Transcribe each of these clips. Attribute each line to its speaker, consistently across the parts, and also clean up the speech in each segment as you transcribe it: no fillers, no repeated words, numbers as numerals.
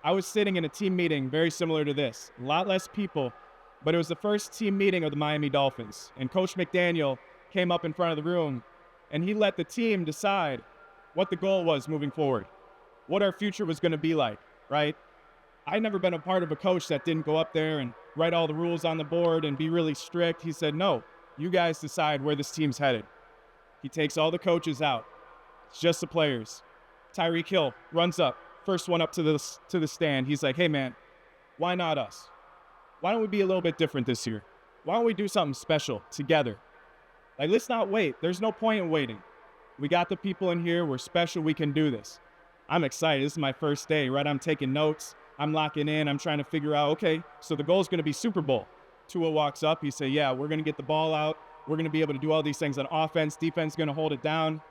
Speaker 1: I was sitting in a team meeting very similar to this, a lot less people, but it was the first team meeting of the Miami Dolphins. And Coach McDaniel came up in front of the room, and he let the team decide what the goal was moving forward, what our future was going to be like, right? I'd never been a part of a coach that didn't go up there and write all the rules on the board and be really strict. He said, no, you guys decide where this team's headed. He takes all the coaches out. It's just the players. Tyreek Hill runs up, first one up to the stand. He's like, hey, man, why not us? Why don't we be a little bit different this year? Why don't we do something special together? Like, let's not wait. There's no point in waiting. We got the people in here. We're special. We can do this. I'm excited. This is my first day, right? I'm taking notes. I'm locking in. I'm trying to figure out, okay, so the goal is going to be Super Bowl. Tua walks up. He said, yeah, we're going to get the ball out. We're going to be able to do all these things on offense. Defense is going to hold it down.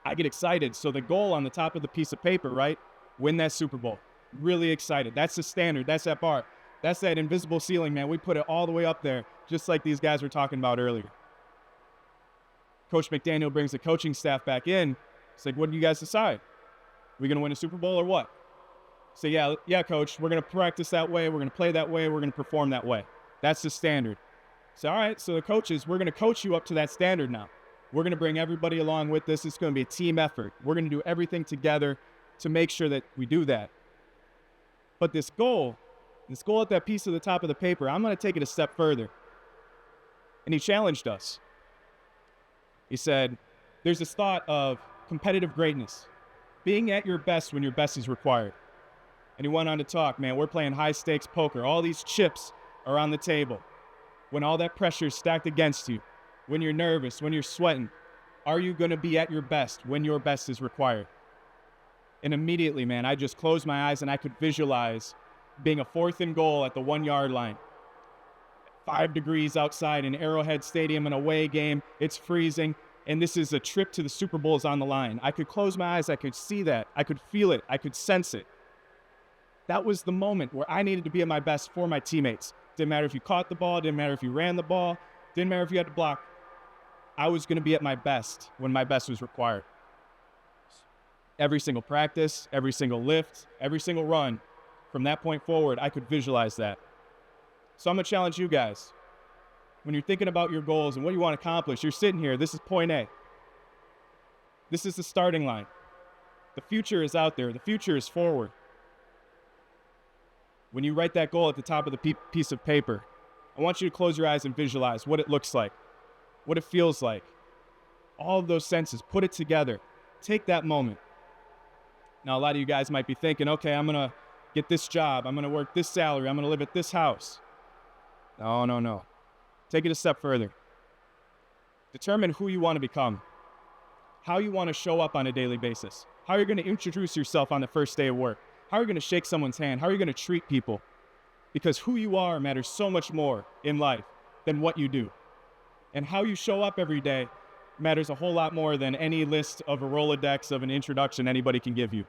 Speaker 1: I get excited. So the goal on the top of the piece of paper, right? Win that Super Bowl. Really excited. That's the standard. That's that bar. That's that invisible ceiling, man. We put it all the way up there, just like these guys were talking about earlier. Coach McDaniel brings the coaching staff back in. It's like, what do you guys decide? Are we going to win a Super Bowl or what? Say, yeah, coach, we're going to practice that way. We're going to play that way. We're going to perform that way. That's the standard. So, all right, so the coaches, we're going to coach you up to that standard now. We're going to bring everybody along with this. It's going to be a team effort. We're going to do everything together to make sure that we do that. But this goal at that piece of the top of the paper, I'm going to take it a step further. And he challenged us. He said, there's this thought of competitive greatness, being at your best when your best is required. And he went on to talk, man, we're playing high-stakes poker. All these chips are on the table. When all that pressure is stacked against you, when you're nervous, when you're sweating, are you going to be at your best when your best is required? And immediately, man, I just closed my eyes and I could visualize being a 4th and goal at the 1-yard line. 5 degrees outside in Arrowhead Stadium, an away game. It's freezing. And this is a trip to the Super Bowl is on the line. I could close my eyes. I could see that. I could feel it. I could sense it. That was the moment where I needed to be at my best for my teammates. Didn't matter if you caught the ball. Didn't matter if you ran the ball. Didn't matter if you had to block. I was going to be at my best when my best was required. Every single practice, every single lift, every single run, from that point forward, I could visualize that. So I'm going to challenge you guys. When you're thinking about your goals and what you want to accomplish, you're sitting here. This is point A. This is the starting line. The future is out there. The future is forward. When you write that goal at the top of the piece of paper, I want you to close your eyes and visualize what it looks like, what it feels like. All of those senses, put it together. Take that moment. Now, a lot of you guys might be thinking, okay, I'm going to get this job. I'm going to work this salary. I'm going to live at this house. No. Take it a step further. Determine who you want to become, how you want to show up on a daily basis, how you're going to introduce yourself on the first day of work, how you're going to shake someone's hand, how you're going to treat people. Because who you are matters so much more in life than what you do. And how you show up every day matters a whole lot more than any list of a Rolodex of an introduction anybody can give you.